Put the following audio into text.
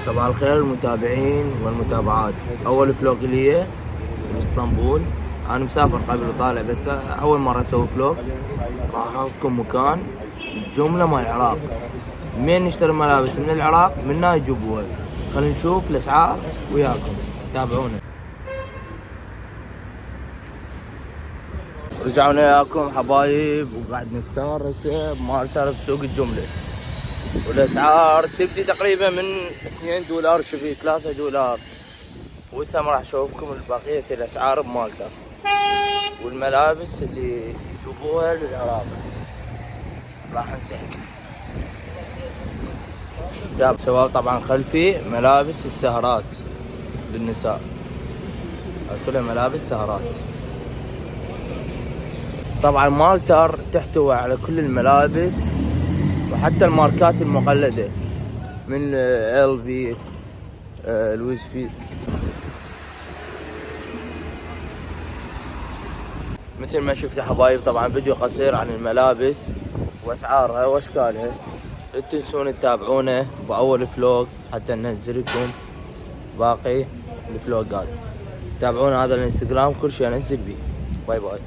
صباح الخير المتابعين والمتابعات. اول فلوق لي باسطنبول. انا مسافر قبل وطالع، بس اول مره اسوي فلوق. راح اعرفكم مكان جمله مال العراق. منين نشتري ملابس من العراق؟ من هنا يجيبوها. خلينا نشوف الاسعار وياكم، تابعونا. رجعنا وياكم حبايب، وقاعد نفتر هسه بمالتا بسوق الجمله. والاسعار تبدي تقريبا من $2 شوفي $3. وهسه راح اشوفكم بقية الاسعار بمالتا والملابس اللي يجيبوها للعراق. راح نسحك شباب. طبعا خلفي ملابس السهرات للنساء، كلها ملابس سهرات. طبعا مالتا تحتوي على كل الملابس وحتى الماركات المقلدة من LV، لويس في. مثل ما شفتوا حبايب، طبعا فيديو قصير عن الملابس واسعارها واشكالها. لا تنسون تتابعونا باول فلوق حتى ننزل لكم باقي الفلوقات. تابعونا هذا الانستغرام، كل شيء انزل بيه. باي باي.